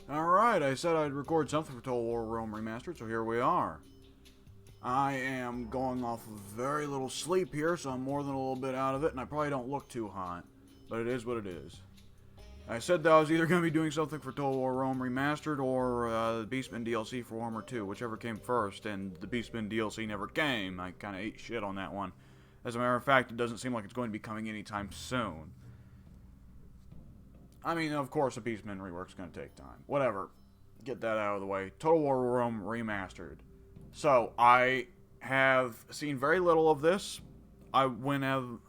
Alright, I said I'd record something for Total War Rome Remastered, so here we are. I am going off of very little sleep here, so I'm more than a little bit out of it, and I probably don't look too hot. But it is what it is. I said that I was either going to be doing something for Total War Rome Remastered or the Beastman DLC for Warhammer 2, whichever came first, and the Beastman DLC never came. I kind of ate shit on that one. As a matter of fact, it doesn't seem like it's going to be coming anytime soon. I mean, of course, a Beastman rework's going to take time. Whatever. Get that out of the way. Total War Rome Remastered. So, I have seen very little of this. When it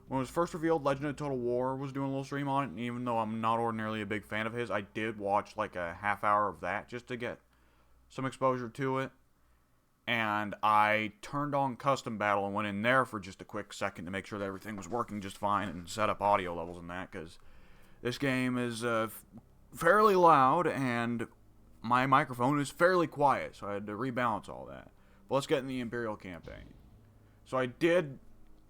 was first revealed, Legend of Total War was doing a little stream on it, and even though I'm not ordinarily a big fan of his, I did watch like a half hour of that just to get some exposure to it. And I turned on Custom Battle and went in there for just a quick second to make sure that everything was working just fine and set up audio levels and that, because this game is fairly loud, and my microphone is fairly quiet, so I had to rebalance all that. But let's get in the Imperial Campaign. So I did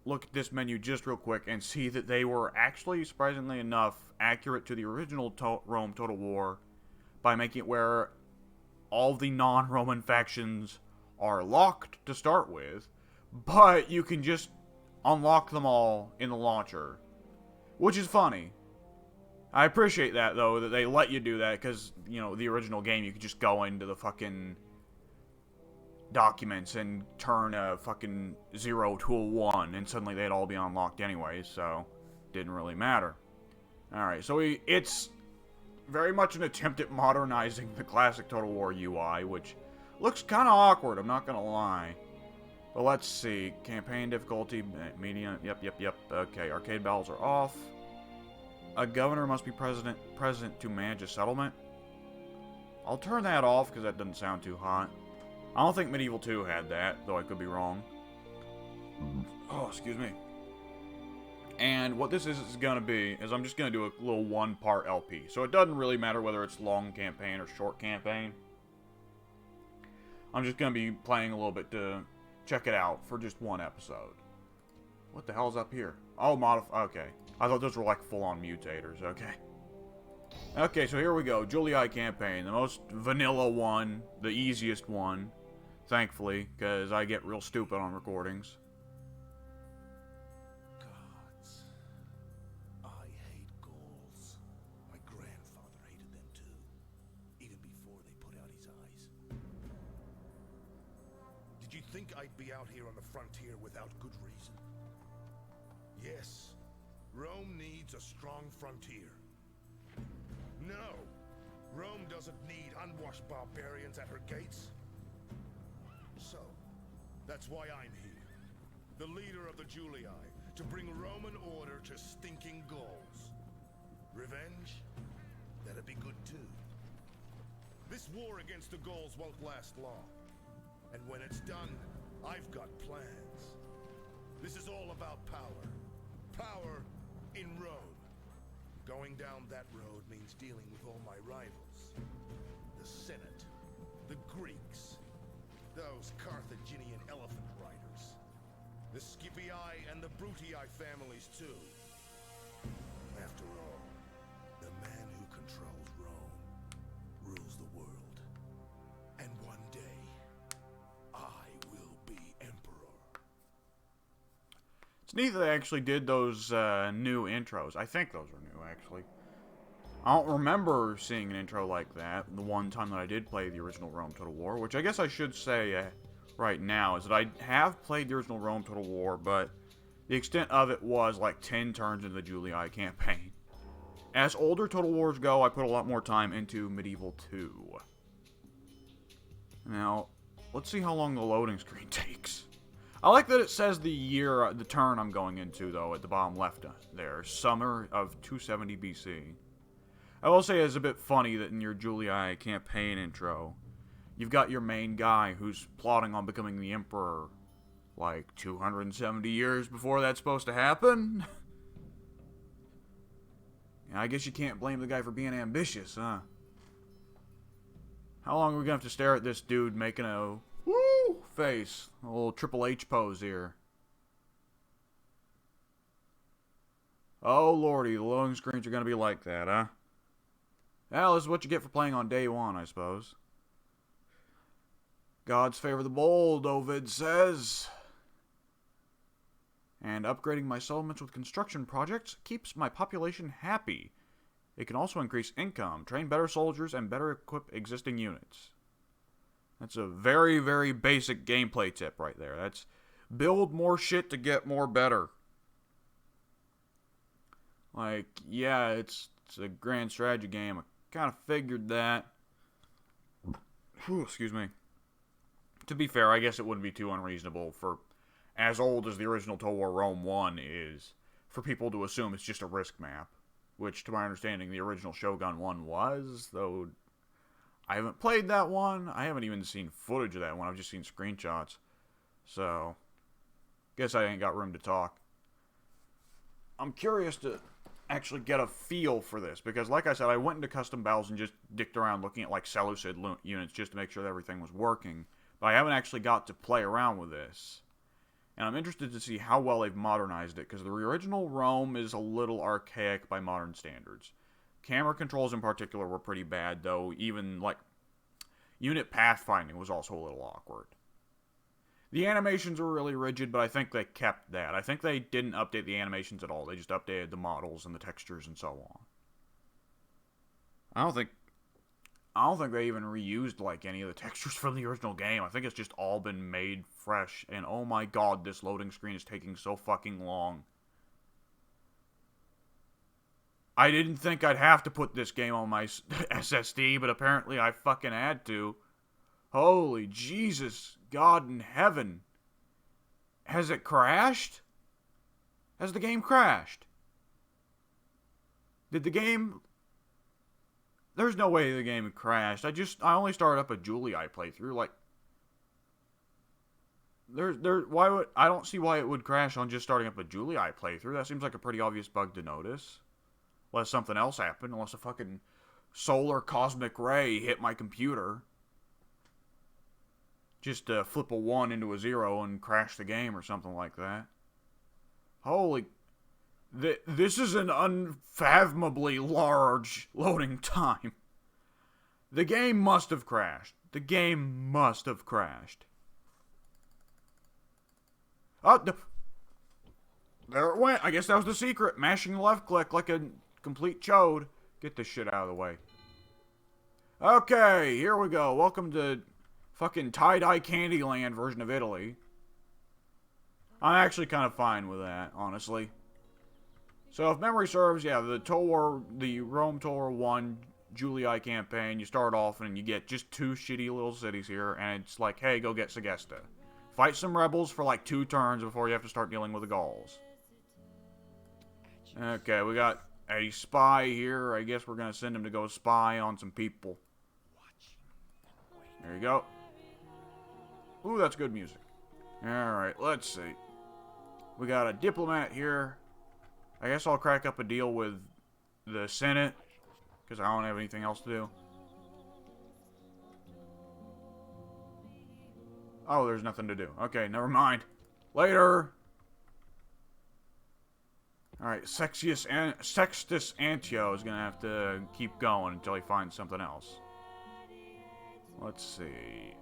look at this menu just real quick and see that they were actually, surprisingly enough, accurate to the original Rome Total War by making it where all the non-Roman factions are locked to start with, but you can just unlock them all in the launcher, which is funny. I appreciate that, though, that they let you do that, because, you know, the original game, you could just go into the fucking documents and turn a fucking 0 to a 1, and suddenly they'd all be unlocked anyways, so didn't really matter. Alright, so it's very much an attempt at modernizing the classic Total War UI, which looks kind of awkward, I'm not gonna lie. But let's see. Campaign difficulty, medium, yep. Okay, arcade battles are off. A governor must be present to manage a settlement. I'll turn that off because that doesn't sound too hot. I don't think Medieval 2 had that, though I could be wrong. Oh, excuse me. And what this is going to be is I'm just going to do a little one-part LP. So it doesn't really matter whether it's long campaign or short campaign. I'm just going to be playing a little bit to check it out for just one episode. What the hell's up here? Oh, okay. I thought those were like full-on mutators, okay. Okay, so here we go. Juliai campaign. The most vanilla one. The easiest one. Thankfully, because I get real stupid on recordings. Gods. I hate Gauls. My grandfather hated them too. Even before they put out his eyes. Did you think I'd be out here on the frontier without good reason? Yes. Rome needs a strong frontier. No! Rome doesn't need unwashed barbarians at her gates. So, that's why I'm here. The leader of the Julii, to bring Roman order to stinking Gauls. Revenge? That'd be good too. This war against the Gauls won't last long. And when it's done, I've got plans. This is all about power. Power in Rome. Going down that road means dealing with all my rivals. The Senate, the Greeks, those Carthaginian elephant riders, the Scipii and the Brutii families too. After all, the man who controls Rome rules the world. And one day, I will be emperor. It's neat that they actually did those new intros. I think those are new, actually. I don't remember seeing an intro like that the one time that I did play the original Rome Total War, which I guess I should say right now is that I have played the original Rome Total War, but the extent of it was like 10 turns into the Julii campaign. As older Total Wars go, I put a lot more time into Medieval 2. Now, let's see how long the loading screen takes. I like that it says the turn I'm going into, though, at the bottom left there. Summer of 270 BC. I will say it's a bit funny that in your Julii campaign intro, you've got your main guy who's plotting on becoming the emperor, like, 270 years before that's supposed to happen? Yeah, I guess you can't blame the guy for being ambitious, huh? How long are we gonna have to stare at this dude making a woo face? A little Triple H pose here. Oh lordy, the loading screens are gonna be like that, huh? Well, this is what you get for playing on day one, I suppose. Gods favor the bold, Ovid says. And upgrading my settlements with construction projects keeps my population happy. It can also increase income, train better soldiers, and better equip existing units. That's a very, very basic gameplay tip right there. That's build more shit to get more better. Like, yeah, it's a grand strategy game. I kind of figured that. Whew, excuse me. To be fair, I guess it wouldn't be too unreasonable for as old as the original Total War Rome 1 is, for people to assume it's just a risk map. Which, to my understanding, the original Shogun 1 was, though I haven't played that one. I haven't even seen footage of that one. I've just seen screenshots. So, guess I ain't got room to talk. I'm curious to actually get a feel for this, because like I said, I went into custom battles and just dicked around looking at like Seleucid units just to make sure that everything was working. But I haven't actually got to play around with this. And I'm interested to see how well they've modernized it, because the original Rome is a little archaic by modern standards. Camera controls in particular were pretty bad, though. Even, like, unit pathfinding was also a little awkward. The animations were really rigid, but I think they kept that. I think they didn't update the animations at all. They just updated the models and the textures and so on. I don't think they even reused, like, any of the textures from the original game. I think it's just all been made fresh. And oh my god, this loading screen is taking so fucking long. I didn't think I'd have to put this game on my SSD, but apparently I fucking had to. Holy Jesus, God in heaven. Has it crashed? Has the game crashed? Did the game... There's no way the game crashed. I only started up a Julii playthrough. Like, I don't see why it would crash on just starting up a Julii playthrough. That seems like a pretty obvious bug to notice. Unless something else happened. Unless a fucking solar cosmic ray hit my computer. Just flip a 1 into a 0 and crash the game or something like that. Holy... This is an unfathomably large loading time. The game must have crashed. The game must have crashed. Oh, there it went. I guess that was the secret. Mashing the left click like a complete chode. Get this shit out of the way. Okay, here we go. Welcome to fucking tie-dye Candyland version of Italy. I'm actually kind of fine with that, honestly. So, if memory serves, yeah, the Rome Total War 1 Julii campaign, you start off and you get just 2 shitty little cities here, and it's like, hey, go get Segesta. Fight some rebels for like 2 turns before you have to start dealing with the Gauls. Okay, we got a spy here. I guess we're gonna send him to go spy on some people. There you go. Ooh, that's good music. Alright, let's see. We got a diplomat here. I guess I'll crack up a deal with the Senate, because I don't have anything else to do. Oh, there's nothing to do. Okay, never mind. Later! Alright, Sextus Antio is going to have to keep going until he finds something else. Let's see.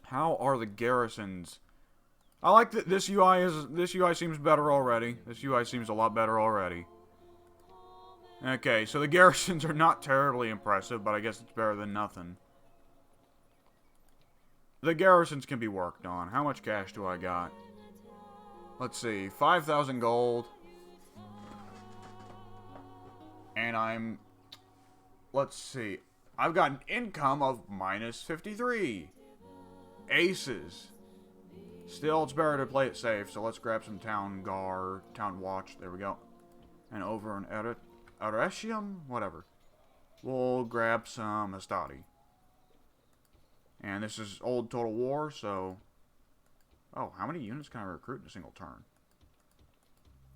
How are the garrisons... I like that this UI seems better already. This UI seems a lot better already. Okay, so the garrisons are not terribly impressive, but I guess it's better than nothing. The garrisons can be worked on. How much cash do I got? Let's see, 5,000 gold. And I'm... Let's see. I've got an income of minus 53. Aces. Still, it's better to play it safe, so let's grab some town watch, there we go. And over in Aretium, whatever. We'll grab some Hastati. And this is old Total War, so... Oh, how many units can I recruit in a single turn?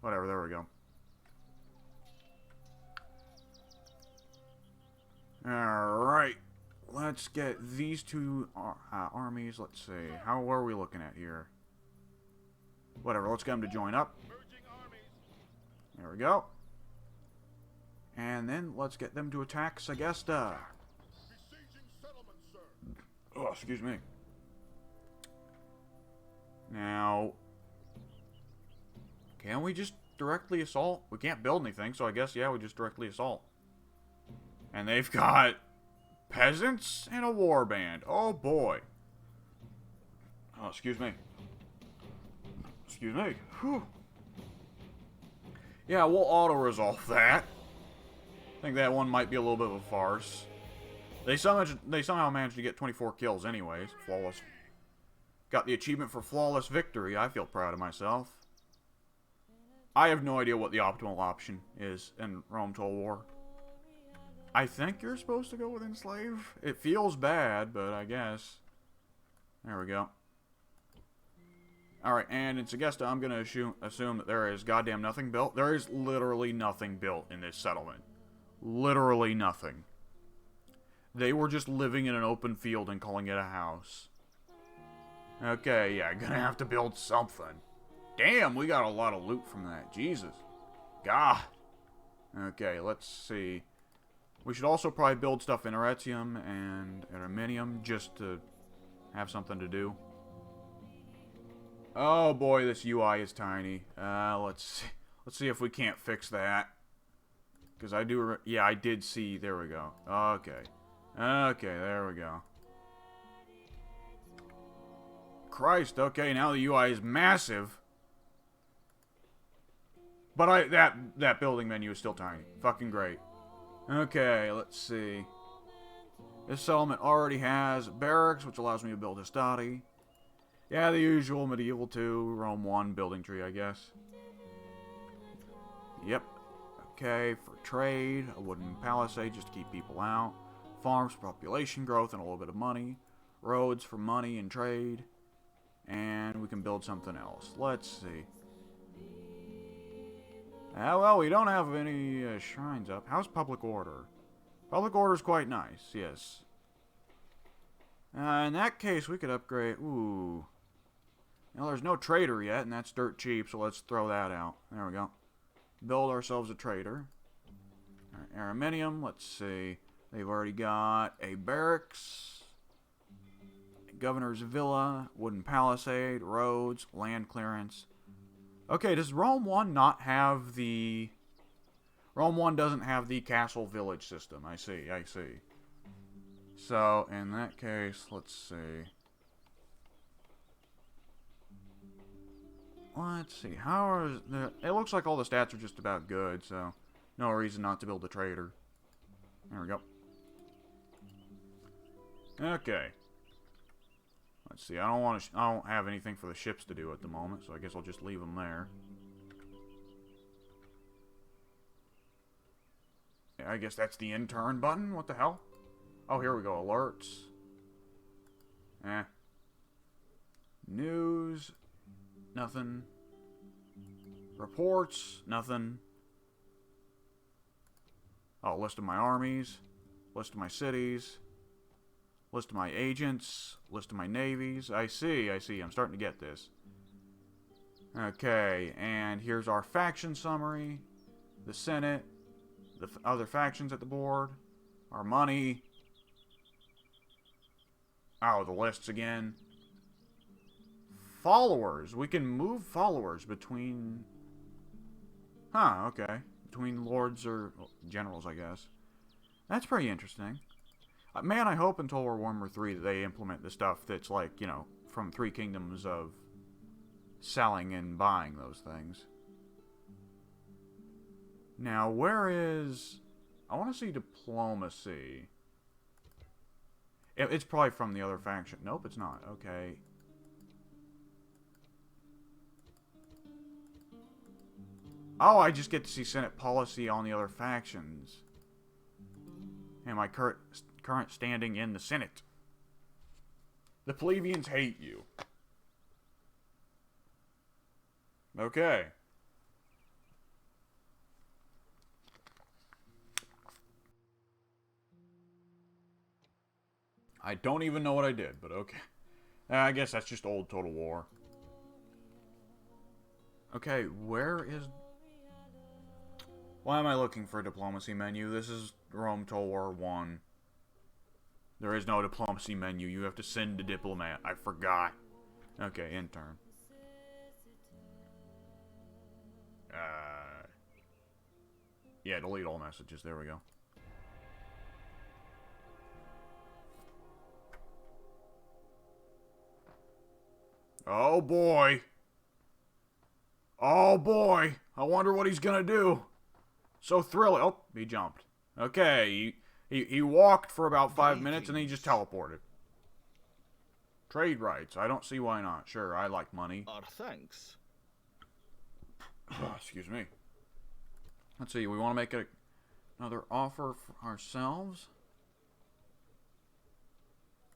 Whatever, there we go. Alright. Let's get these 2 armies. Let's see. How are we looking at here? Whatever, let's get them to join up. There we go. And then let's get them to attack Sagesta. Besieging settlement, sir. Oh, excuse me. Now, can we just directly assault? We can't build anything, so I guess, yeah, we just directly assault. And they've got peasants and a warband. Oh, boy. Oh, excuse me. Excuse me. Whew. Yeah, we'll auto-resolve that. I think that one might be a little bit of a farce. They somehow managed to get 24 kills anyways. Flawless. Got the achievement for flawless victory. I feel proud of myself. I have no idea what the optimal option is in Rome Total War. I think you're supposed to go with enslave. It feels bad, but I guess. There we go. Alright, and in Sagesta, I'm going to assume that there is goddamn nothing built. There is literally nothing built in this settlement. Literally nothing. They were just living in an open field and calling it a house. Okay, yeah, gonna have to build something. Damn, we got a lot of loot from that. Jesus. God. Okay, let's see. We should also probably build stuff in Aretium and Arminium just to have something to do. Oh boy, this UI is tiny. Let's see if we can't fix that. Because I do, yeah, I did see, there we go. Okay. Okay, there we go. Christ, okay, now the UI is massive. But that building menu is still tiny. Fucking great. Okay, let's see. This settlement already has barracks, which allows me to build a study. Yeah, the usual medieval 2, Rome 1 building tree, I guess. Yep. Okay, for trade, a wooden palisade just to keep people out. Farms for population growth and a little bit of money. Roads for money and trade. And we can build something else. Let's see. Well, we don't have any shrines up. How's public order? Public order is quite nice, yes. In that case, we could upgrade. Ooh. Well, there's no trader yet, and that's dirt cheap, so let's throw that out. There we go. Build ourselves a trader. Arminium, let's see. They've already got a barracks, a governor's villa, wooden palisade, roads, land clearance. Okay, does Rome 1 not have the... Rome 1 doesn't have the castle village system. I see, I see. So, in that case, let's see. Let's see, how is the... It looks like all the stats are just about good, so no reason not to build a trader. There we go. Okay. Let's see, I don't have anything for the ships to do at the moment, so I guess I'll just leave them there. Yeah, I guess that's the intern button? What the hell? Oh, here we go, alerts. News. Nothing. Reports. Nothing. Oh, list of my armies. List of my cities. List of my agents. List of my navies. I see, I see. I'm starting to get this. Okay, and here's our faction summary. The Senate. The other factions at the board. Our money. Oh, the lists again. Followers. We can move followers between... Huh, okay. Between lords or generals, I guess. That's pretty interesting. Man, I hope in Total War Warhammer 3 that they implement the stuff that's like, you know, from Three Kingdoms of selling and buying those things. Now, where is... I want to see diplomacy. It's probably from the other faction. Nope, it's not. Okay. Oh, I just get to see Senate policy on the other factions. And my current standing in the Senate. The plebeians hate you. Okay. I don't even know what I did, but okay. I guess that's just old Total War. Okay, where is... Why am I looking for a diplomacy menu? This is Rome Total War 1. There is no diplomacy menu. You have to send a diplomat. I forgot. Okay, intern. Yeah, delete all messages. There we go. Oh boy. Oh boy. I wonder what he's gonna do. So thrilling. Oh, he jumped. Okay, he walked for about 5 minutes and then he just teleported. Trade rights. I don't see why not. Sure, I like money. Our thanks. Excuse me. Let's see. We want to make another offer for ourselves.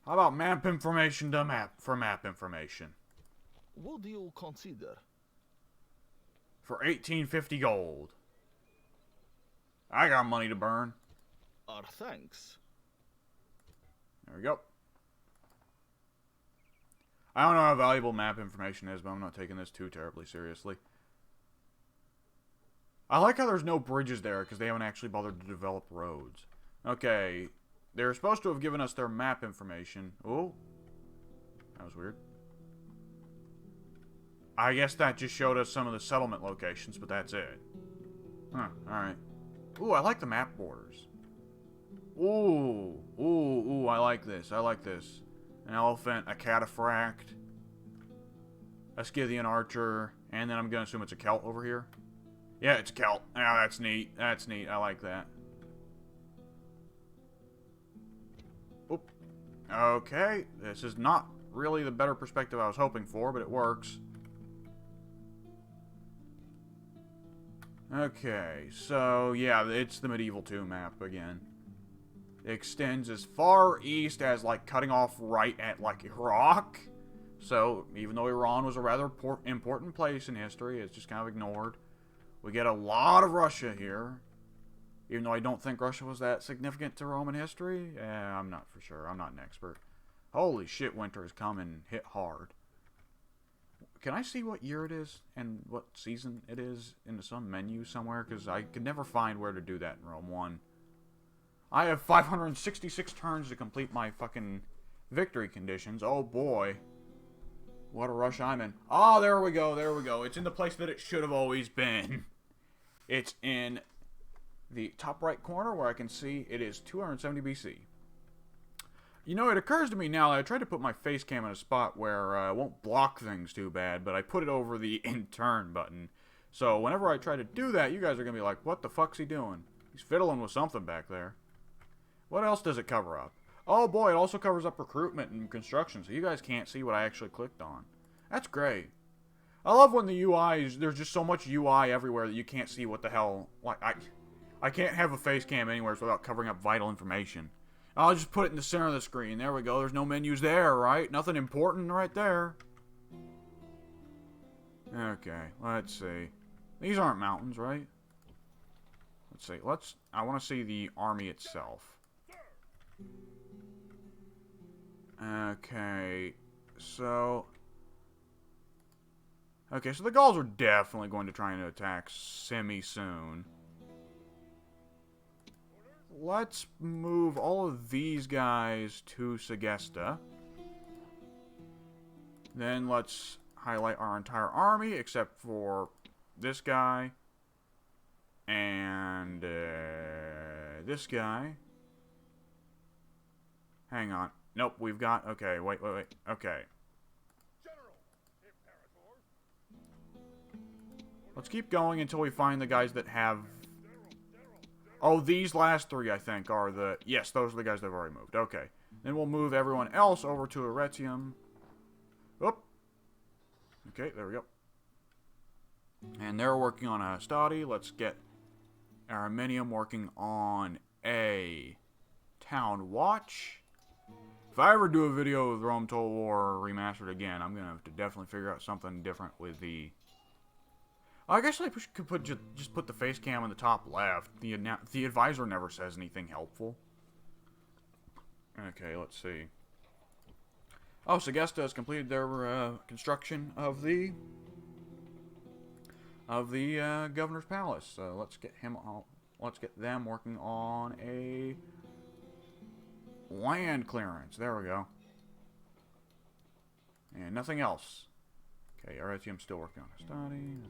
How about map information to map information? What do you consider? For 1850 gold. I got money to burn. Our thanks. There we go. I don't know how valuable map information is, but I'm not taking this too terribly seriously. I like how there's no bridges there, because they haven't actually bothered to develop roads. Okay. They're supposed to have given us their map information. Oh. That was weird. I guess that just showed us some of the settlement locations, but that's it. Huh, alright. Ooh, I like the map borders. Ooh, I like this. I like this. An elephant, a cataphract, a Scythian archer, and then I'm going to assume it's a Celt over here. Yeah, it's a Celt. Ah, that's neat. That's neat. I like that. Oop. Okay, this is not really the better perspective I was hoping for, but it works. Okay, so yeah, it's the Medieval 2 map again. It extends as far east as, like, cutting off right at, like, Iraq. So, even though Iran was a rather important place in history, it's just kind of ignored. We get a lot of Russia here. Even though I don't think Russia was that significant to Roman history. I'm not for sure. I'm not an expert. Holy shit, winter has come and hit hard. Can I see what year it is and what season it is in some menu somewhere? Because I could never find where to do that in Rome 1. I have 566 turns to complete my fucking victory conditions. Oh boy. What a rush I'm in. Oh, there we go, there we go. It's in the place that it should have always been. It's in the top right corner where I can see it is 270 BC. You know, it occurs to me now that I tried to put my face cam in a spot where I won't block things too bad, but I put it over the intern button. So whenever I try to do that, you guys are going to be like, what the fuck's he doing? He's fiddling with something back there. What else does it cover up? Oh boy, it also covers up recruitment and construction, so you guys can't see what I actually clicked on. That's great. I love when the UI is, there's just so much UI everywhere that you can't see what the hell, like, I can't have a face cam anywhere without covering up vital information. I'll just put it in the center of the screen. There we go. There's no menus there, right? Nothing important right there. Okay, let's see. These aren't mountains, right? Let's see. I want to see the army itself. Okay, so the Gauls are definitely going to try and attack semi-soon. Let's move all of these guys to Segesta. Then let's highlight our entire army, except for this guy. And this guy. Hang on. Nope, we've got... Okay, wait. Okay. Let's keep going until we find the guys that have... Oh, these last three, I think, are the... Yes, those are the guys that have already moved. Okay. Then we'll move everyone else over to Arretium. Oop. Okay, there we go. And they're working on a study. Let's get Arminium working on a town watch. If I ever do a video with Rome Total War Remastered again, I'm going to have to definitely figure out something different with the... I guess I could just put the face cam in the top left. The advisor never says anything helpful. Okay, let's see. Oh, Segesta has completed their construction of the of the governor's palace. So let's get him. Let's get them working on a land clearance. There we go. And nothing else. Okay, Aretium's still working on a study.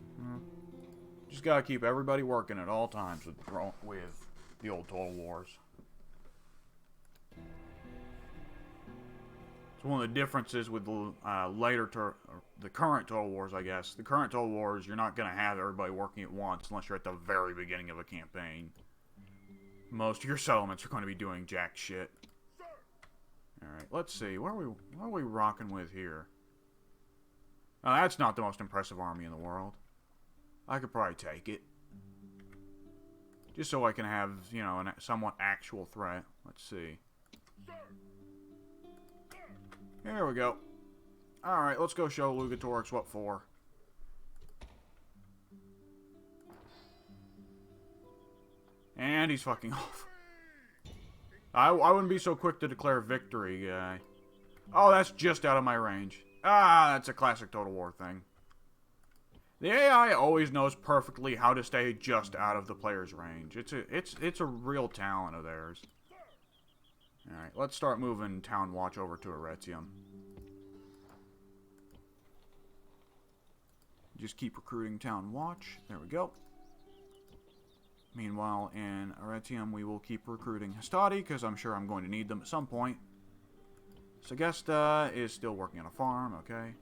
Just gotta keep everybody working at all times with the old Total Wars. It's one of the differences with the the current Total Wars, I guess. The current Total Wars, you're not gonna have everybody working at once unless you're at the very beginning of a campaign. Most of your settlements are going to be doing jack shit. Alright, let's see. What are we rocking with here? Oh, that's not the most impressive army in the world. I could probably take it. Just so I can have, you know, a somewhat actual threat. Let's see. There we go. Alright, let's go show Lugatorix what for. And he's fucking off. I wouldn't be so quick to declare victory, guy. Oh, that's just out of my range. Ah, that's a classic Total War thing. The AI always knows perfectly how to stay just out of the player's range. It's a real talent of theirs. Alright, let's start moving Town Watch over to Aretium. Just keep recruiting Town Watch. There we go. Meanwhile, in Aretium, we will keep recruiting Hastati, because I'm sure I'm going to need them at some point. Segesta is still working on a farm, okay.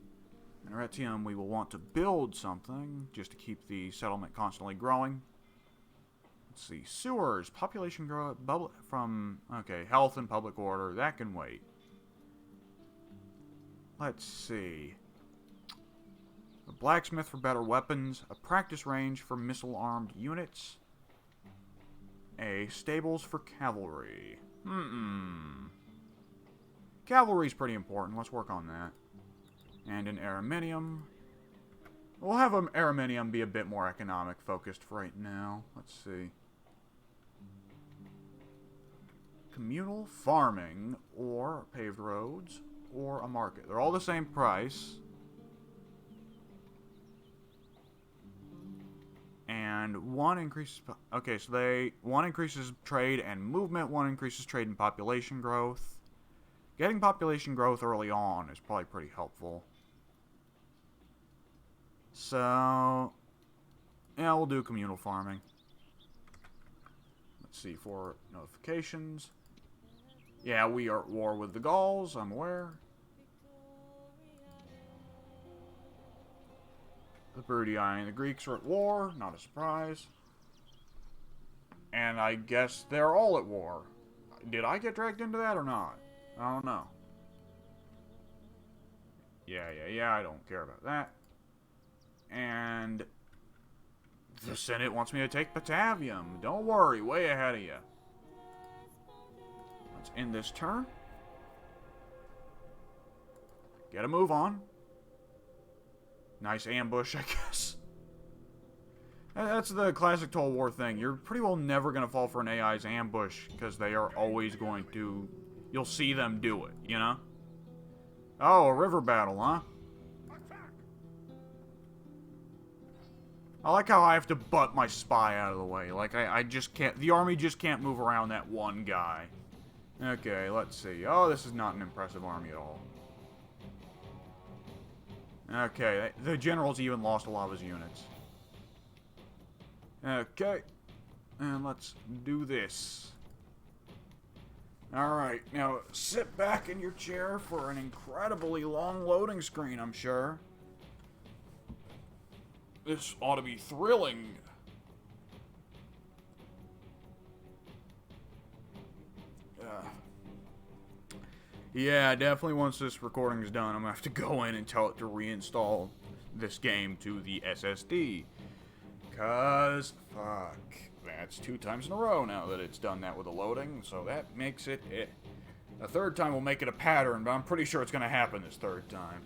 In Aretium, we will want to build something, just to keep the settlement constantly growing. Let's see, sewers, population growth, okay, health and public order, that can wait. Let's see. A blacksmith for better weapons, a practice range for missile-armed units, a stables for cavalry. Cavalry's pretty important. Let's work on that. And an Araminium. We'll have an Araminium be a bit more economic focused for right now. Let's see. Communal farming, or paved roads, or a market. They're all the same price. And one increases... Okay, so one increases trade and movement, one increases trade and population growth. Getting population growth early on is probably pretty helpful. So, yeah, we'll do communal farming. Let's see, for notifications. Yeah, we are at war with the Gauls, I'm aware. The Brudii and the Greeks are at war, not a surprise. And I guess they're all at war. Did I get dragged into that or not? I don't know. Yeah, I don't care about that. And the Senate wants me to take Batavium. Don't worry, way ahead of you. Let's end this turn. Get a move on. Nice ambush, I guess. That's the classic Total War thing. You're pretty well never going to fall for an AI's ambush, because they are always going to... You'll see them do it, you know? Oh, a river battle, huh? I like how I have to butt my spy out of the way. Like, I just can't... The army just can't move around that one guy. Okay, let's see. Oh, this is not an impressive army at all. Okay, the general's even lost a lot of his units. Okay, and let's do this. Alright, now sit back in your chair for an incredibly long loading screen, I'm sure. This ought to be thrilling. Yeah, definitely once this recording is done, I'm going to have to go in and tell it to reinstall this game to the SSD. Cause, fuck, that's 2 times in a row now that it's done that with the loading, so that makes it... A third time will make it a pattern, but I'm pretty sure it's going to happen this third time.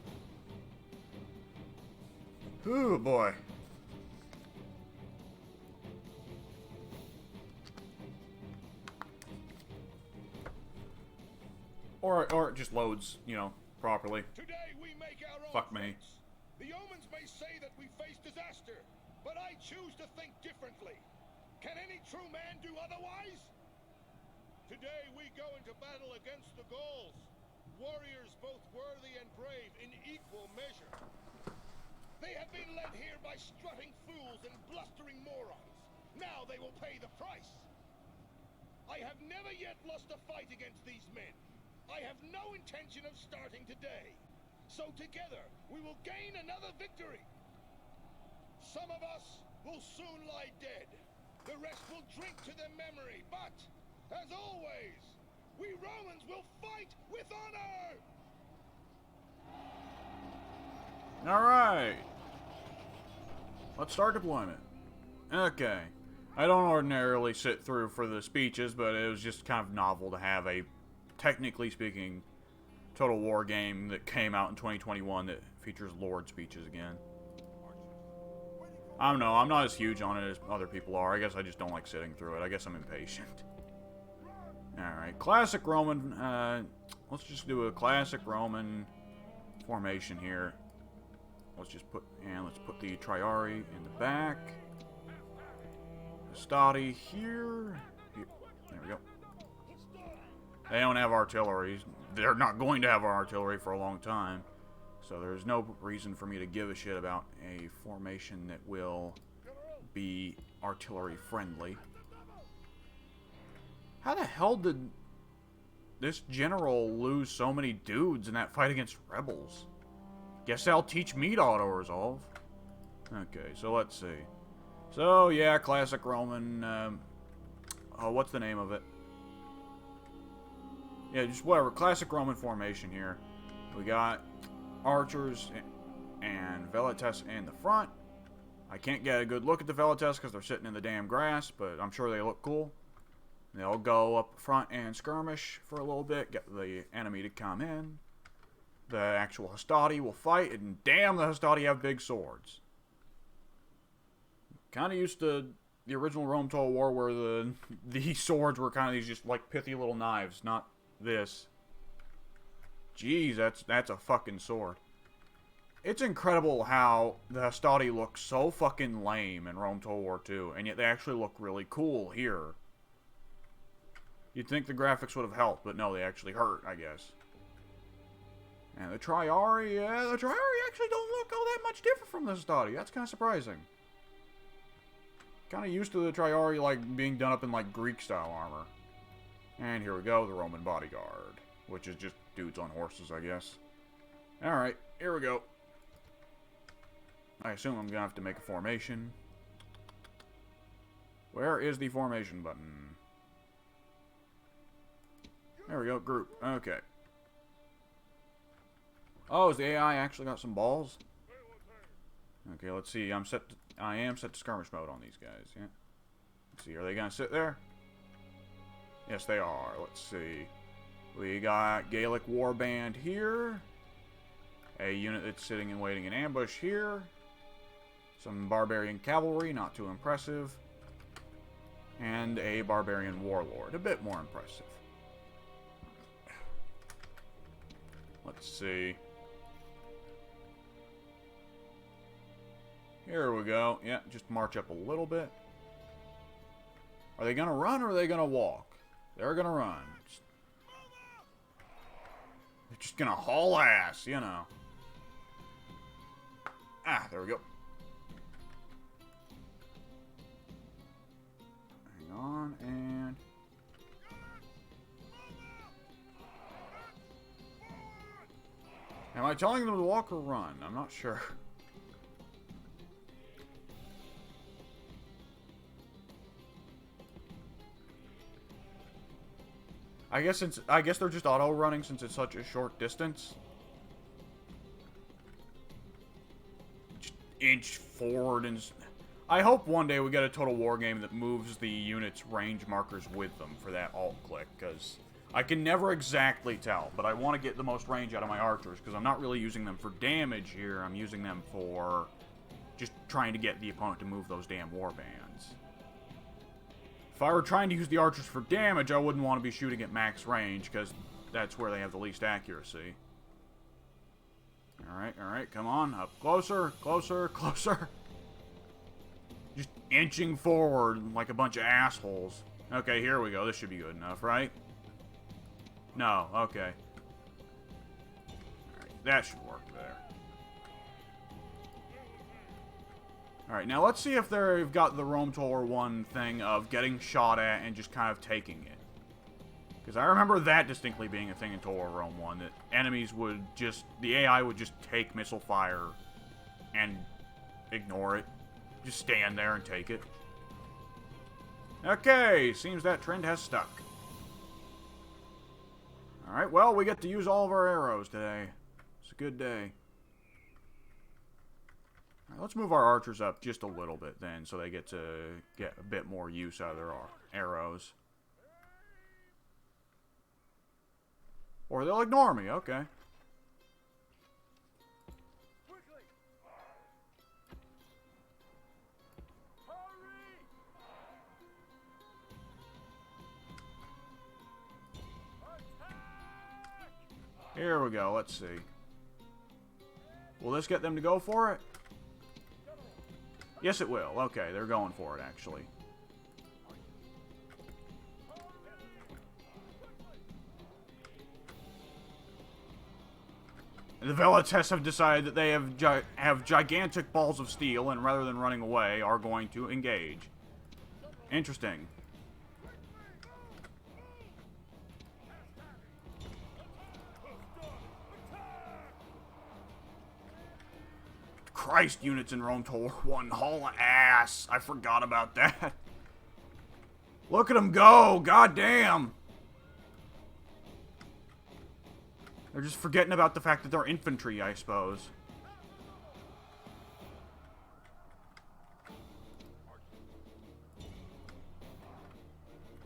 Ooh, boy. Or it just loads, you know, properly. Today we make our own Fuck me. fates. The omens may say that we face disaster, but I choose to think differently. Can any true man do otherwise? Today we go into battle against the Gauls, warriors both worthy and brave in equal measure. They have been led here by strutting fools and blustering morons. Now they will pay the price. I have never yet lost a fight against these men. I have no intention of starting today. So together, we will gain another victory. Some of us will soon lie dead. The rest will drink to their memory. But, as always, we Romans will fight with honor! Alright. Let's start deployment. Okay. I don't ordinarily sit through for the speeches, but it was just kind of novel to have a, technically speaking, Total War game that came out in 2021 that features Lord speeches again. I don't know, I'm not as huge on it as other people are. I guess I just don't like sitting through it. I guess I'm impatient. Alright, classic Roman, let's just do a classic Roman formation here. Let's just put, and let's put the Triarii in the back. Hastati here. There we go. They don't have artillery. They're not going to have our artillery for a long time. So there's no reason for me to give a shit about a formation that will be artillery friendly. How the hell did this general lose so many dudes in that fight against rebels? Guess they'll teach me to auto-resolve. Okay, so let's see. So, yeah, classic Roman, oh, what's the name of it? Yeah, just whatever, classic Roman formation here. We got archers and velites in the front. I can't get a good look at the velites because they're sitting in the damn grass, but I'm sure they look cool. They'll go up front and skirmish for a little bit, get the enemy to come in. The actual Hastati will fight, and damn, the Hastati have big swords. Kind of used to the original Rome Total War where the swords were kind of these just like pithy little knives, not this. Jeez, that's a fucking sword. It's incredible how the Hastati look so fucking lame in Rome Total War 2, and yet they actually look really cool here. You'd think the graphics would have helped, but no, they actually hurt, I guess. And the Triarii, yeah, the Triarii actually don't look all that much different from the Hastati. That's kind of surprising. Kind of used to the Triarii, like, being done up in, like, Greek-style armor. And here we go, the Roman bodyguard. Which is just dudes on horses, I guess. Alright, here we go. I assume I'm gonna have to make a formation. Where is the formation button? There we go, group. Okay. Oh, is the AI actually got some balls? Okay, let's see. I am set to skirmish mode on these guys, yeah. Let's see, are they gonna sit there? Yes, they are. Let's see. We got Gaelic Warband here. A unit that's sitting and waiting in ambush here. Some barbarian cavalry, not too impressive. And a barbarian warlord, a bit more impressive. Let's see. Here we go. Yeah, just march up a little bit. Are they gonna run or are they gonna walk? They're gonna run. They're just gonna haul ass, you know. Ah, there we go. Hang on, and... Am I telling them to walk or run? I'm not sure. I guess they're just auto running since it's such a short distance. Just inch forward and I hope one day we get a Total War game that moves the unit's range markers with them for that alt click, because I can never exactly tell, but I want to get the most range out of my archers, because I'm not really using them for damage here, I'm using them for just trying to get the opponent to move those damn warbands. If I were trying to use the archers for damage, I wouldn't want to be shooting at max range, because that's where they have the least accuracy. Alright, come on, up closer, closer, closer. Just inching forward like a bunch of assholes. Okay, here we go. This should be good enough, right? No, okay. Alright, that should work there. Alright, now let's see if they've got the Rome Tour 1 thing of getting shot at and just kind of taking it. Because I remember that distinctly being a thing in Tour Rome 1, that enemies would just, the AI would just take missile fire and ignore it. Just stand there and take it. Okay, seems that trend has stuck. Alright, well, we get to use all of our arrows today. It's a good day. Alright, let's move our archers up just a little bit then, so they get to get a bit more use out of their arrows. Or they'll ignore me, okay. Here we go, let's see. Will this get them to go for it? Yes, it will. Okay, they're going for it, actually. The Velites have decided that they have gigantic balls of steel, and rather than running away, are going to engage. Interesting. Christ, units in Rome Tour 1 haul ass. I forgot about that. Look at them go. God damn. They're just forgetting about the fact that they're infantry, I suppose.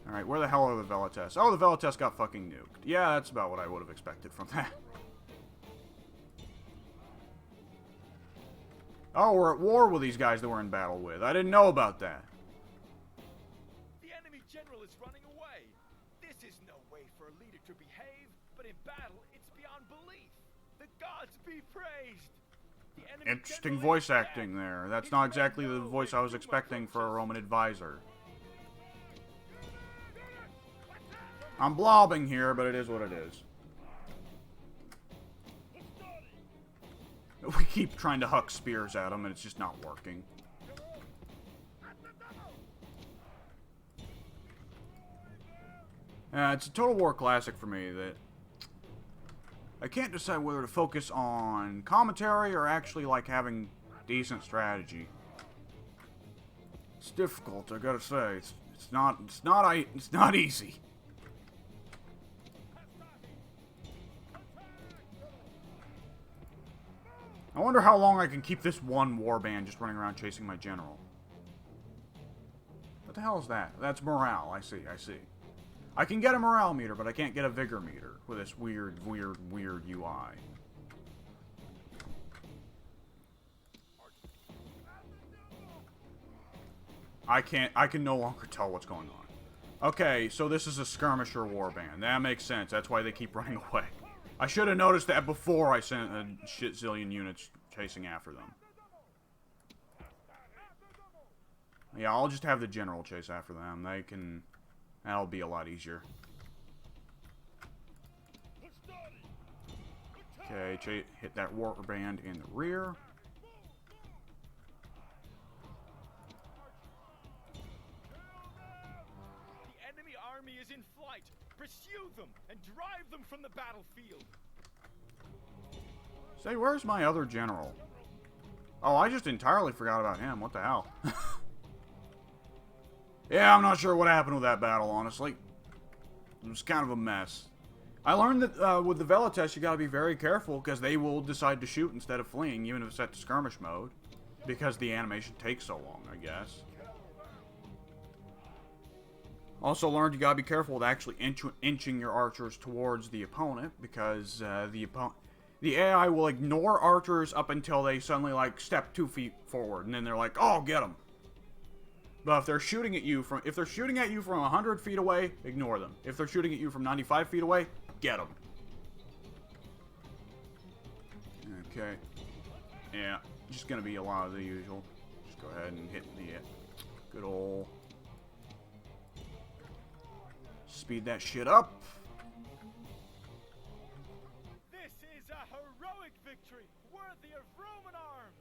Alright, where the hell are the Velites? Oh, the Velites got fucking nuked. Yeah, that's about what I would have expected from that. Oh, we're at war with these guys that we're in battle with. I didn't know about that. The enemy general is running away. This is no way for a leader to behave, but in battle, it's beyond belief. The gods be praised. The enemy Interesting general voice is dead. acting there. That's not exactly the voice I was expecting for a Roman advisor. I'm blobbing here, but it is what it is. We keep trying to huck spears at them, and it's just not working. It's a Total War classic for me that I can't decide whether to focus on commentary or actually like having decent strategy. It's difficult, I gotta say. It's not easy. I wonder how long I can keep this one warband just running around chasing my general. What the hell is that? That's morale. I see, I see. I can get a morale meter, but I can't get a vigor meter with this weird UI. I can no longer tell what's going on. Okay, so this is a skirmisher warband. That makes sense. That's why they keep running away. I should have noticed that before I sent a shit zillion units chasing after them. Yeah, I'll just have the general chase after them. That'll be a lot easier. Okay, hit that warband in the rear. The enemy army is in flight. Pursue them and drive them from the battlefield. Say, where's my other general? Oh, I just entirely forgot about him. What the hell? Yeah, I'm not sure what happened with that battle, honestly. It was kind of a mess. I learned that with the Velites, you gotta be very careful, because they will decide to shoot instead of fleeing, even if it's set to skirmish mode. Because the animation takes so long, I guess. Also learned you gotta be careful with actually inching your archers towards the opponent, because the AI will ignore archers up until they suddenly, like, step 2 feet forward, and then they're like, oh, get them. But if they're shooting at you from 100 feet away, ignore them. If they're shooting at you from 95 feet away, get them. Okay. Yeah, just gonna be a lot of the usual. Just go ahead and hit the Good ol' speed that shit up. This is a heroic victory, worthy of Roman arms.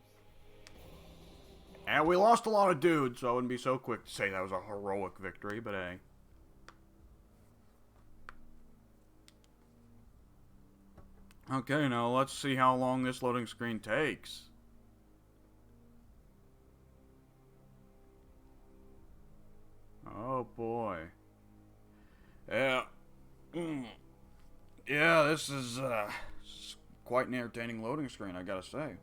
And we lost a lot of dudes, so I wouldn't be so quick to say that was a heroic victory, but hey. Okay, now let's see how long this loading screen takes. Oh boy. Yeah. Yeah, this is quite an entertaining loading screen, I gotta say.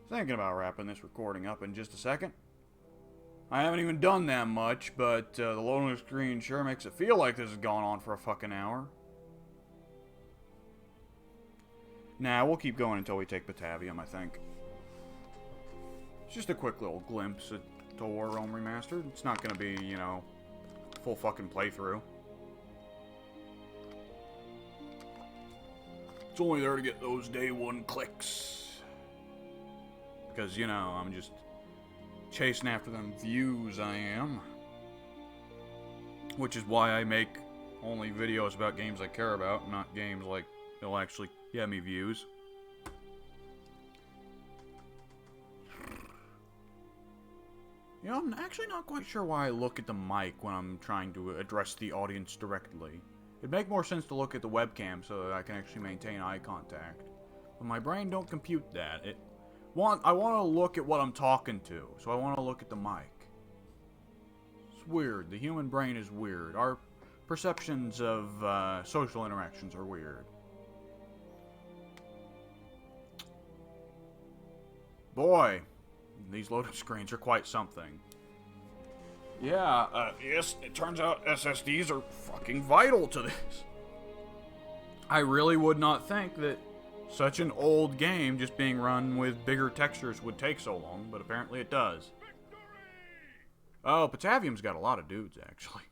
Thinking about wrapping this recording up in just a second. I haven't even done that much, but the loading screen sure makes it feel like this has gone on for a fucking hour. Nah, we'll keep going until we take Batavium, I think. It's just a quick little glimpse at Total War Rome Remastered. It's not gonna be, you know, full fucking playthrough. It's only there to get those day one clicks. Because, you know, I'm just chasing after them views, I am. Which is why I make only videos about games I care about, not games like they'll actually get me views. You know, I'm actually not quite sure why I look at the mic when I'm trying to address the audience directly. It'd make more sense to look at the webcam so that I can actually maintain eye contact. But my brain don't compute that. I want to look at what I'm talking to, so I want to look at the mic. It's weird. The human brain is weird. Our perceptions of social interactions are weird. Boy, these loading screens are quite something. Yeah, yes, it turns out SSDs are fucking vital to this. I really would not think that such an old game just being run with bigger textures would take so long, but apparently it does. Oh, Batavium's got a lot of dudes, actually.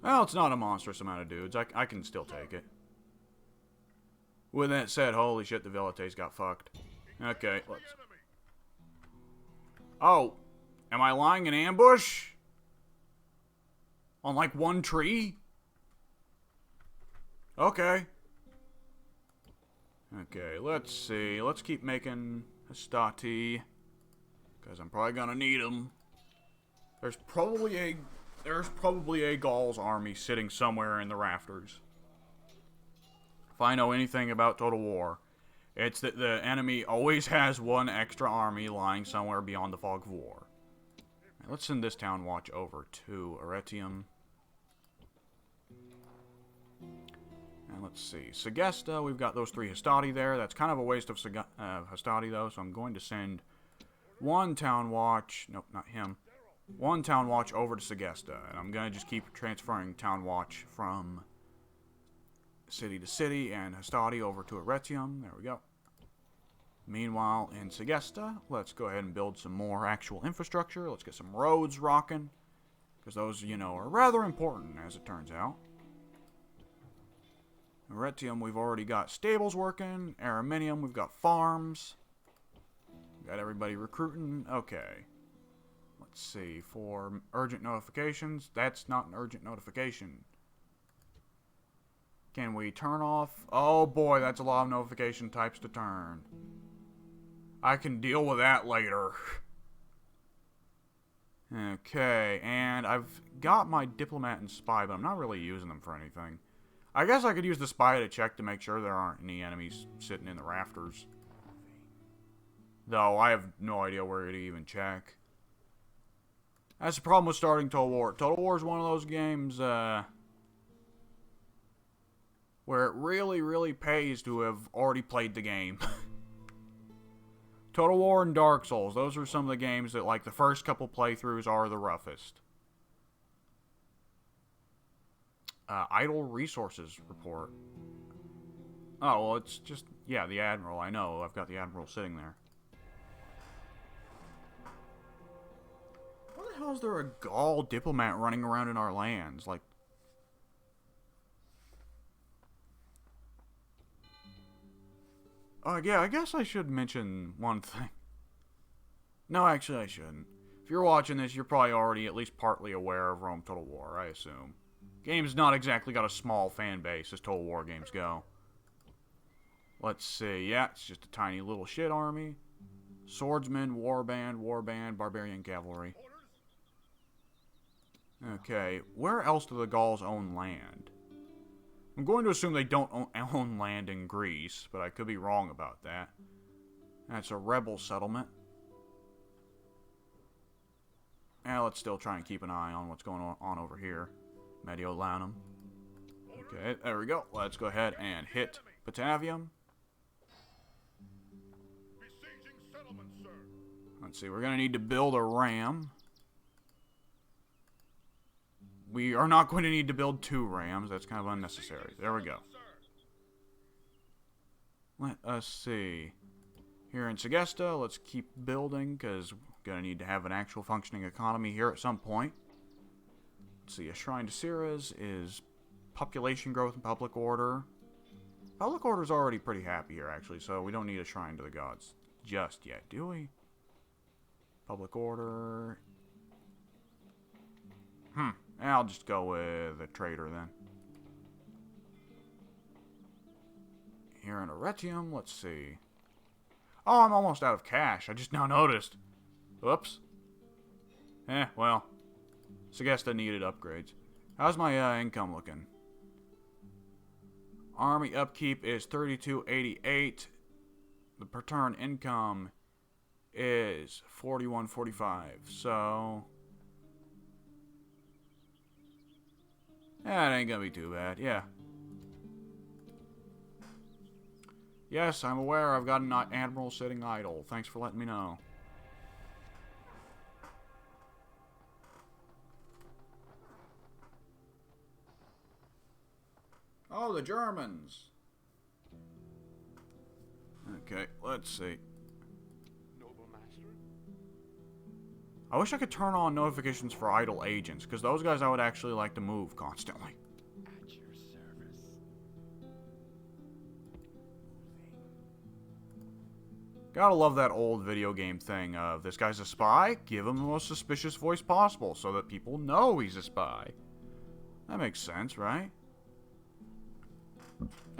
Well, it's not a monstrous amount of dudes. I can still take it. With that said, holy shit, the Velites got fucked. Okay, let's... Oh, am I lying in ambush? On, like, one tree? Okay. Okay, let's see. Let's keep making Hastati, because I'm probably gonna need them. There's probably a Gaul's army sitting somewhere in the rafters. If I know anything about Total War, it's that the enemy always has one extra army lying somewhere beyond the fog of war. Right, let's send this town watch over to Arretium. And let's see, Segesta, we've got those 3 Hastati there. That's kind of a waste of Hastati, though, so I'm going to send one town watch, nope, not him, one town watch over to Segesta, and I'm going to just keep transferring town watch from city to city and Hastati over to Arretium. There we go. Meanwhile, in Segesta, let's go ahead and build some more actual infrastructure. Let's get some roads rocking, because those, you know, are rather important, as it turns out. Arretium, we've already got stables working. Araminium, we've got farms. Got everybody recruiting. Okay. Let's see. For urgent notifications, that's not an urgent notification. Can we turn off? Oh boy, that's a lot of notification types to turn. I can deal with that later. Okay, and I've got my diplomat and spy, but I'm not really using them for anything. I guess I could use the spy to check to make sure there aren't any enemies sitting in the rafters. Though, I have no idea where to even check. That's the problem with starting Total War. Total War is one of those games, where it really, really pays to have already played the game. Total War and Dark Souls, those are some of the games that, like, the first couple playthroughs are the roughest. Idle resources report. Oh, well, it's just, yeah, the Admiral. I know, I've got the Admiral sitting there. Why the hell is there a Gaul diplomat running around in our lands? Like, Yeah, I guess I should mention one thing. No, actually, I shouldn't. If you're watching this, you're probably already at least partly aware of Rome Total War, I assume. Game's not exactly got a small fan base as Total War games go. Let's see. Yeah, it's just a tiny little shit army. Swordsman, warband, barbarian cavalry. Okay, where else do the Gauls own land? I'm going to assume they don't own land in Greece, but I could be wrong about that. That's a rebel settlement. Now let's still try and keep an eye on what's going on over here. Mediolanum. Okay, there we go. Let's go ahead and hit Batavium. Let's see, we're going to need to build a ram. We are not going to need to build 2 rams. That's kind of unnecessary. There we go. Let us see. Here in Segesta, let's keep building, because we're going to need to have an actual functioning economy here at some point. Let's see, a shrine to Ceres is population growth and public order. Public order is already pretty happy here, actually, so we don't need a shrine to the gods just yet, do we? Public order. I'll just go with a trader then. Here in Arretium, let's see. Oh, I'm almost out of cash. I just now noticed. Oops. Well. Segesta needed upgrades. How's my income looking? Army upkeep is 3288. The per turn income is 4145. So that ain't gonna be too bad. Yeah. Yes, I'm aware I've got an admiral sitting idle. Thanks for letting me know. Oh, the Germans. Okay, let's see. Noble master? I wish I could turn on notifications for idle agents, because those guys I would actually like to move constantly. At your service. Gotta love that old video game thing of, this guy's a spy, give him the most suspicious voice possible, so that people know he's a spy. That makes sense, right?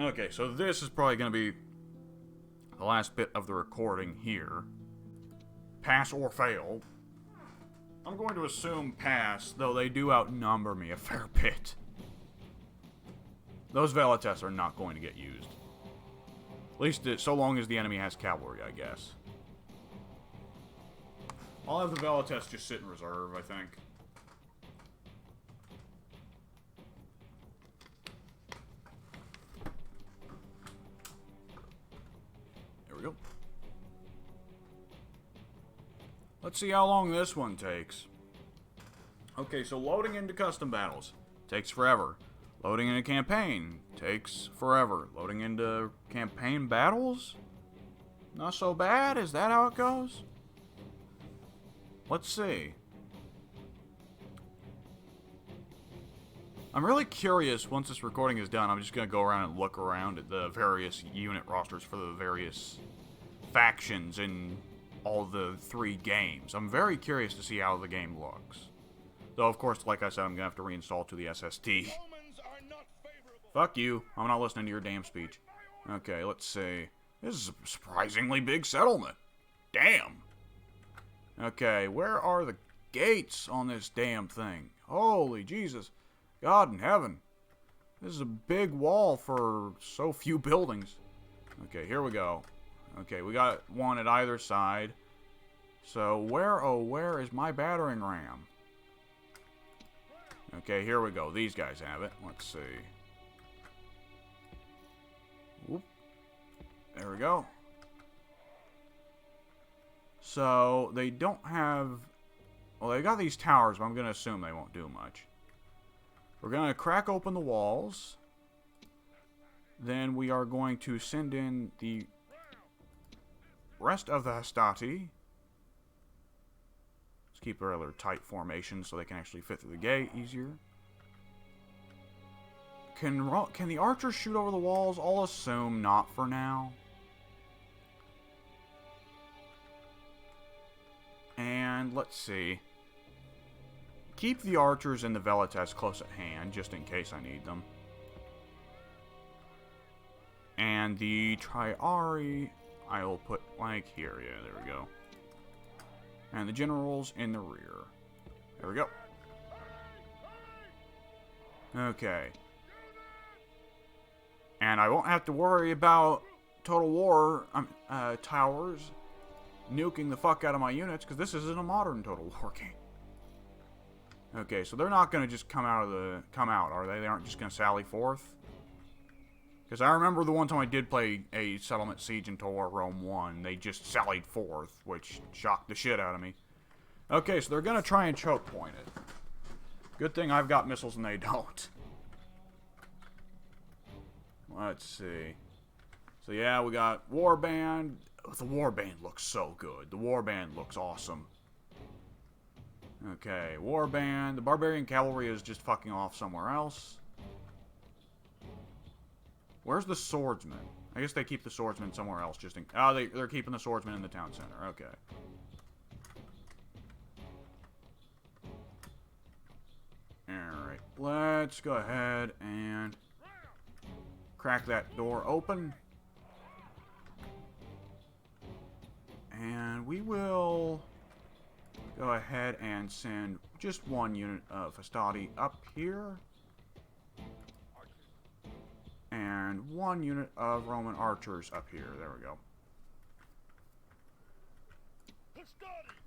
Okay, so this is probably going to be the last bit of the recording here. Pass or fail. I'm going to assume pass, though they do outnumber me a fair bit. Those Velites are not going to get used. At least so long as the enemy has cavalry, I guess. I'll have the Velites just sit in reserve, I think. Go. Let's see how long this one takes. Okay, so loading into custom battles takes forever. Loading into campaign takes forever. Loading into campaign battles? Not so bad? Is that how it goes? Let's see. I'm really curious, once this recording is done, I'm just going to go around and look around at the various unit rosters for the various factions in all the 3 games. I'm very curious to see how the game looks. Though, of course, like I said, I'm going to have to reinstall to the SSD. Fuck you. I'm not listening to your damn speech. Okay, let's see. This is a surprisingly big settlement. Damn. Okay, where are the gates on this damn thing? Holy Jesus. God in heaven. This is a big wall for so few buildings. Okay, here we go. Okay, we got one at either side. So, where is my battering ram? Okay, here we go. These guys have it. Let's see. Whoop. There we go. So, they don't have... Well, they got these towers, but I'm going to assume they won't do much. We're going to crack open the walls. Then we are going to send in the rest of the Hastati. Let's keep a rather tight formation so they can actually fit through the gate easier. Can the archers shoot over the walls? I'll assume not for now. And let's see. Keep the archers and the velites close at hand, just in case I need them. And the Triarii, I will put like here. Yeah, there we go. And the generals in the rear. There we go. Okay. And I won't have to worry about Total War towers nuking the fuck out of my units, because this isn't a modern Total War game. Okay, so they're not going to just come out, are they? They aren't just going to sally forth? Because I remember the one time I did play a settlement siege in Total War Rome 1, they just sallied forth, which shocked the shit out of me. Okay, so they're going to try and choke point it. Good thing I've got missiles and they don't. Let's see. So yeah, we got Warband. Oh, the Warband looks so good. The Warband looks awesome. Okay, Warband. The Barbarian Cavalry is just fucking off somewhere else. Where's the Swordsman? I guess they keep the Swordsman somewhere else. Just in... Oh, they're keeping the Swordsman in the town center. Okay. Alright, let's go ahead and crack that door open. And we will go ahead and send just one unit of Hastati up here. And one unit of Roman archers up here. There we go.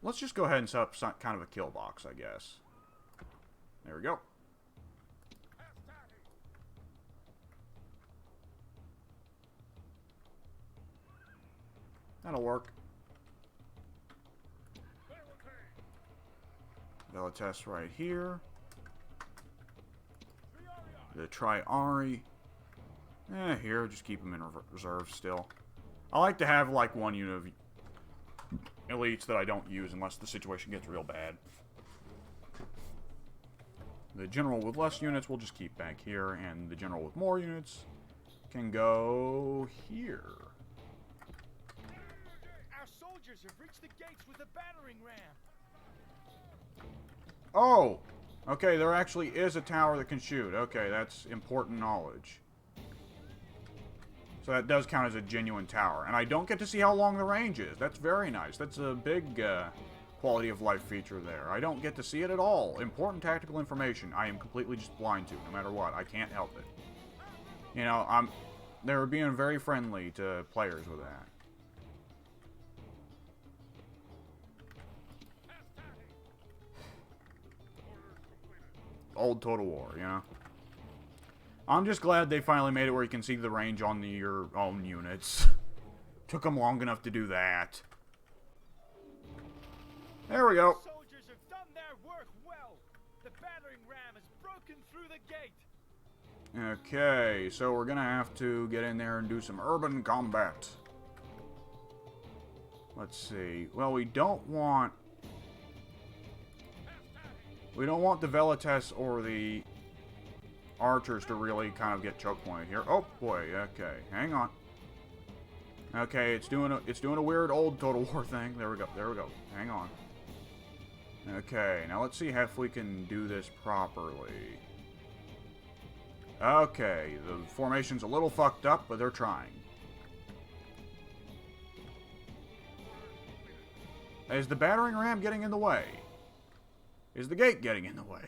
Let's just go ahead and set up some kind of a kill box, I guess. There we go. That'll work. Velites right here. The Triarii. Here, just keep them in reserve still. I like to have like one unit of elites that I don't use unless the situation gets real bad. The general with less units will just keep back here, and the general with more units can go here. Our soldiers have reached the gates with a battering ram. Oh! Okay, there actually is a tower that can shoot. Okay, that's important knowledge. So that does count as a genuine tower. And I don't get to see how long the range is. That's very nice. That's a big quality of life feature there. I don't get to see it at all. Important tactical information I am completely just blind to, no matter what. I can't help it. You know, they're being very friendly to players with that. Old Total War, you know? I'm just glad they finally made it where you can see the range on your own units. Took them long enough to do that. There we go. Soldiers have done their work well. The battering ram has broken through the gate. Okay, so we're gonna have to get in there and do some urban combat. Let's see. Well, we don't want the Velites or the archers to really kind of get choke pointed here. Oh boy, okay, hang on. Okay, it's doing a weird old Total War thing. There we go. Hang on. Okay, now let's see if we can do this properly. Okay, the formation's a little fucked up, but they're trying. Is the battering ram getting in the way? Is the gate getting in the way?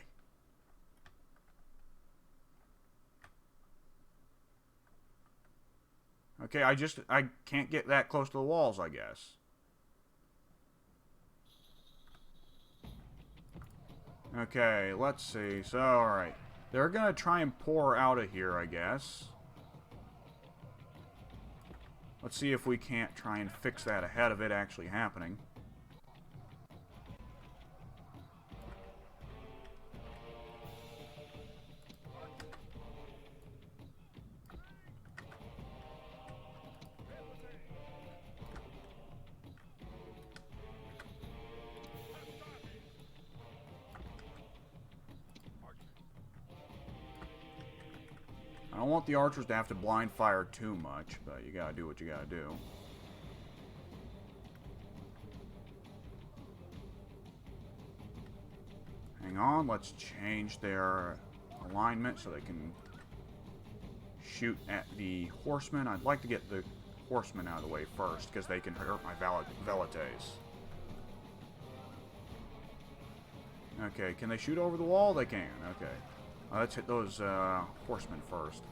Okay, I can't get that close to the walls, I guess. Okay, let's see. So, alright. They're gonna try and pour out of here, I guess. Let's see if we can't try and fix that ahead of it actually happening. I don't want the archers to have to blind fire too much, but you gotta do what you gotta do. Hang on, let's change their alignment so they can shoot at the horsemen. I'd like to get the horsemen out of the way first, because they can hurt my velites. Okay, can they shoot over the wall? They can, okay. Let's hit those horsemen first.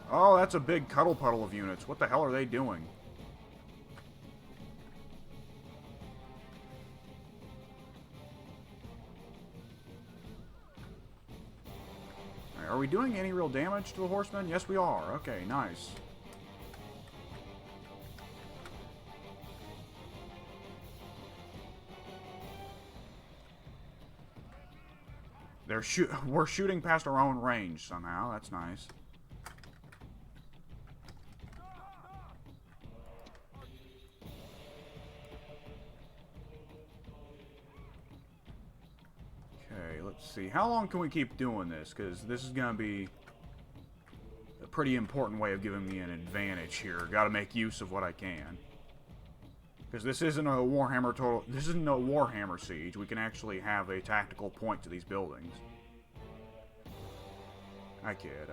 Oh, that's a big cuddle puddle of units. What the hell are they doing? Alright, are we doing any real damage to the horsemen? Yes, we are. Okay, nice. We're shooting past our own range somehow. That's nice. Okay, let's see. How long can we keep doing this? Because this is going to be a pretty important way of giving me an advantage here. Got to make use of what I can. Because this isn't a Warhammer This isn't a Warhammer siege. We can actually have a tactical point to these buildings. I kid.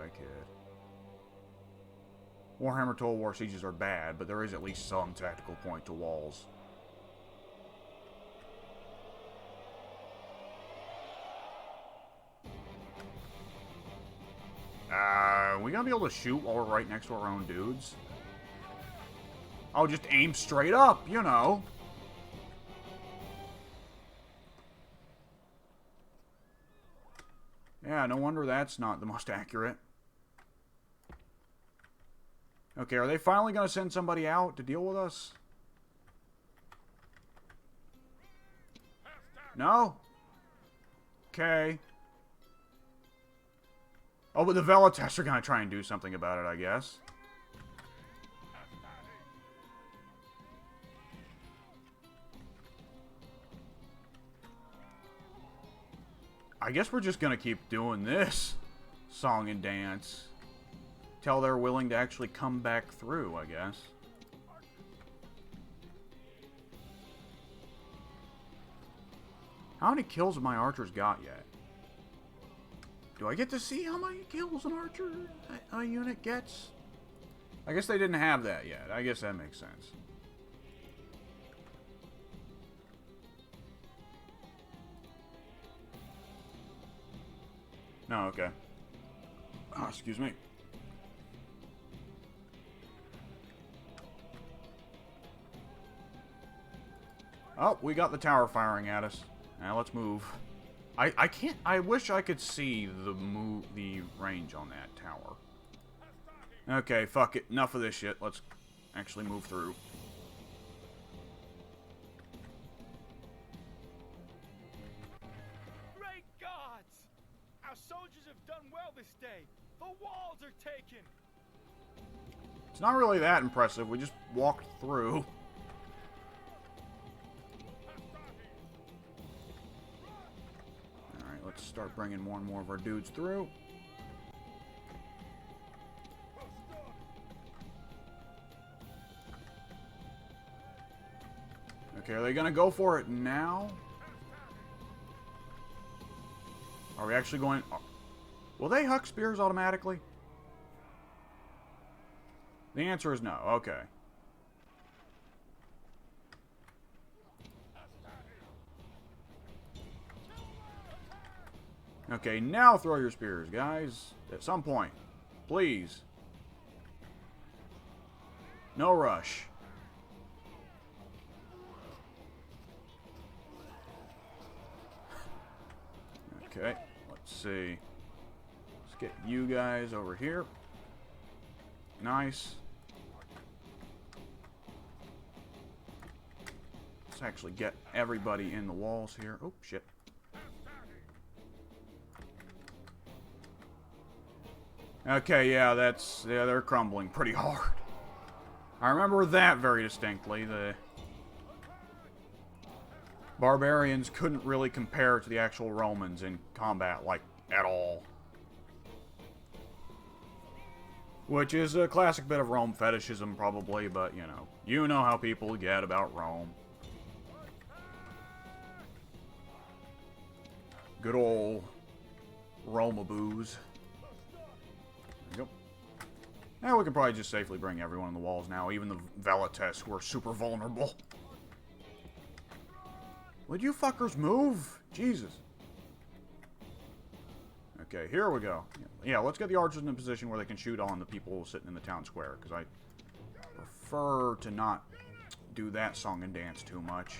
Warhammer Total War sieges are bad, but there is at least some tactical point to walls. We gonna be able to shoot while we're right next to our own dudes? I'll just aim straight up, you know. Yeah, no wonder that's not the most accurate. Okay, are they finally going to send somebody out to deal with us? No? Okay. Oh, but the velites are going to try and do something about it, I guess. I guess we're just gonna keep doing this song and dance till they're willing to actually come back through, I guess. How many kills have my archers got yet? Do I get to see how many kills an archer a unit gets? I guess they didn't have that yet. I guess that makes sense. No, okay. Oh, excuse me. Oh, we got the tower firing at us. Now let's move. I can't. I wish I could see the range on that tower. Okay, fuck it. Enough of this shit. Let's actually move through. Great gods! Our soldiers have done well this day. The walls are taken. It's not really that impressive. We just walked through. Alright, let's start bringing more and more of our dudes through. Okay, are they gonna go for it now? Are we actually going... Will they huck spears automatically? The answer is no. Okay. Okay, now throw your spears, guys. At some point. Please. No rush. Okay, let's see. Let's get you guys over here. Nice. Let's actually get everybody in the walls here. Oh, shit. Okay, yeah, they're crumbling pretty hard. I remember that very distinctly. The barbarians couldn't really compare to the actual Romans in combat, like, at all. Which is a classic bit of Rome fetishism, probably, but, you know how people get about Rome. Good old Roma booze. There we go. Now we can probably just safely bring everyone on the walls now, even the Velites who are super vulnerable. Would you fuckers move? Jesus. Okay, here we go. Yeah, let's get the archers in a position where they can shoot on the people sitting in the town square, because I prefer to not do that song and dance too much.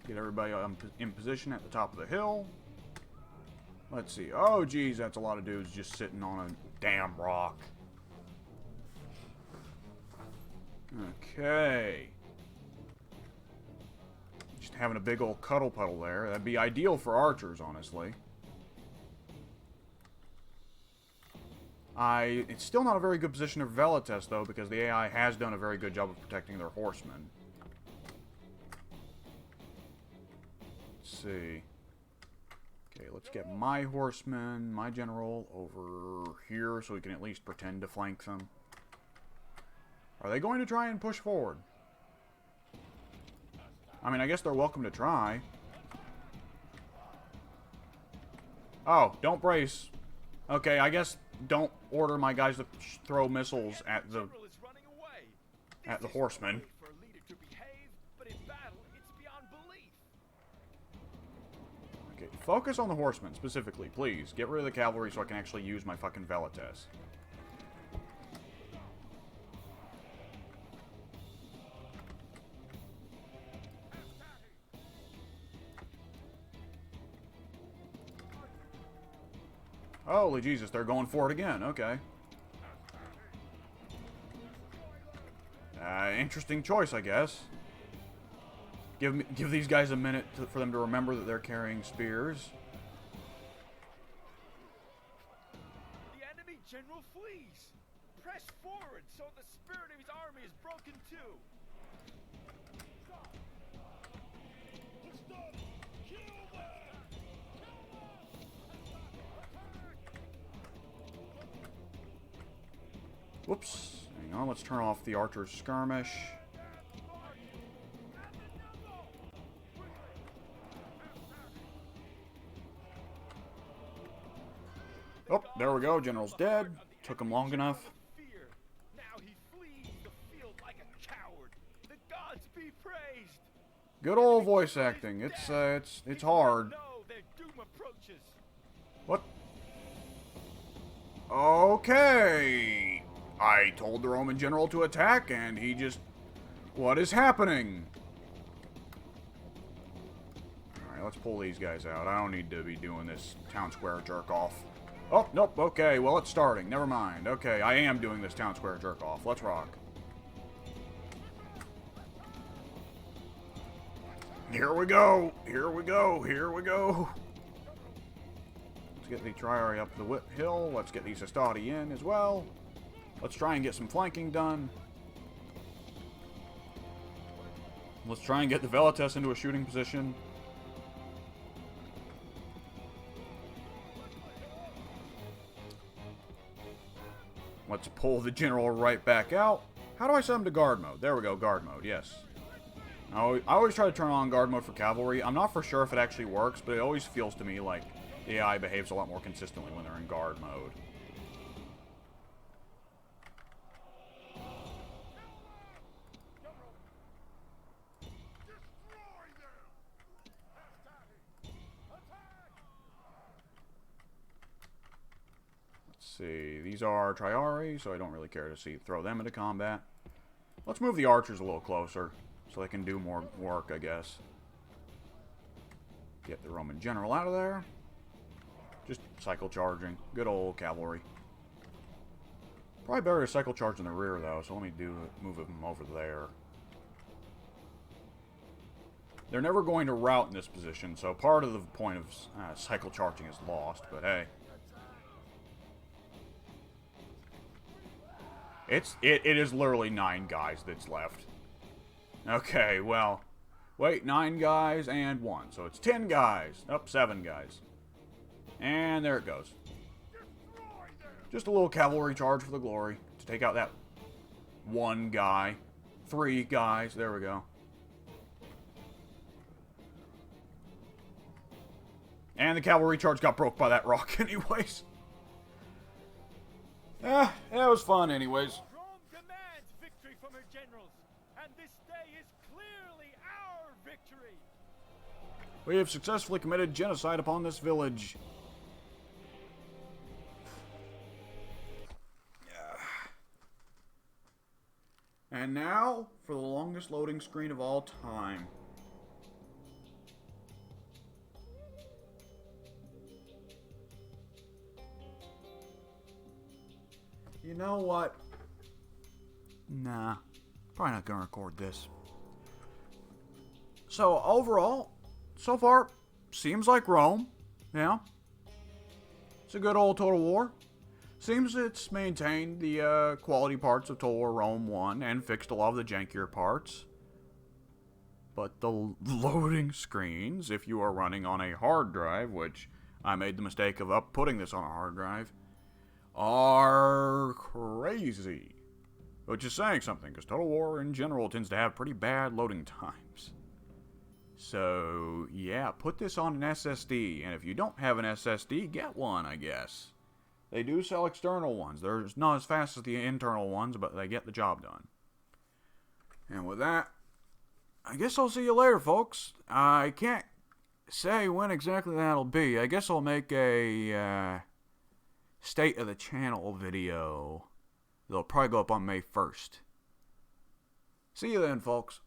Get everybody in position at the top of the hill. Let's see. Oh, geez, that's a lot of dudes just sitting on a damn rock. Okay. Just having a big old cuddle puddle there. That'd be ideal for archers, honestly. It's still not a very good position for Velites, though, because the AI has done a very good job of protecting their horsemen. Let's see. Okay, let's get my horsemen, my general, over here so we can at least pretend to flank them. Are they going to try and push forward? I mean, I guess they're welcome to try. Oh, don't brace. Okay, I guess don't order my guys to throw missiles at the horsemen. Okay, focus on the horsemen specifically, please. Get rid of the cavalry so I can actually use my fucking Velites. Holy Jesus, they're going for it again. Okay. Interesting choice, I guess. Give these guys a minute for them to remember that they're carrying spears. The enemy general flees. Press forward so the spirit of his army is broken too. Whoops. Hang on, let's turn off the archer's skirmish. Oh, there we go. General's dead. Took him long enough. Now he flees the field like a coward. The gods be praised. Good old voice acting. It's hard. What? Okay. I told the Roman general to attack, and he just... What is happening? Alright, let's pull these guys out. I don't need to be doing this town square jerk-off. Oh, nope, okay, well, it's starting. Never mind. Okay, I am doing this town square jerk-off. Let's rock. Here we go! Here we go! Here we go! Let's get the Triarii up the hill. Let's get these Astati in as well. Let's try and get some flanking done. Let's try and get the Velites into a shooting position. Let's pull the general right back out. How do I set him to guard mode? There we go, guard mode, yes. I always try to turn on guard mode for cavalry. I'm not for sure if it actually works, but it always feels to me like the AI behaves a lot more consistently when they're in guard mode. See, these are Triarii, so I don't really care to throw them into combat. Let's move the archers a little closer, so they can do more work, I guess. Get the Roman general out of there. Just cycle charging. Good old cavalry. Probably better to cycle charge in the rear, though, so let me move them over there. They're never going to rout in this position, so part of the point of cycle charging is lost, but hey. It is literally 9 guys that's left. Okay, well, wait, 9 guys and 1, so it's 10 guys. Up, 7 guys. And there it goes. Just a little cavalry charge for the glory. Let's take out that one guy. 3 guys. There we go. And the cavalry charge got broke by that rock anyways. It was fun anyways. Rome demands victory from her generals, and this day is clearly our victory. We have successfully committed genocide upon this village. And now for the longest loading screen of all time. You know what? Nah, probably not gonna record this. So overall, so far, seems like Rome. Yeah, it's a good old Total War. Seems it's maintained the quality parts of Total War Rome 1 and fixed a lot of the jankier parts. But the loading screens, if you are running on a hard drive, which I made the mistake of putting this on a hard drive, are crazy. Which is saying something, because Total War in general tends to have pretty bad loading times. So, yeah, put this on an SSD, and if you don't have an SSD, get one, I guess. They do sell external ones. They're not as fast as the internal ones, but they get the job done. And with that, I guess I'll see you later, folks. I can't say when exactly that'll be. I guess I'll make a state of the channel video. They'll probably go up on May 1st. See you then, folks.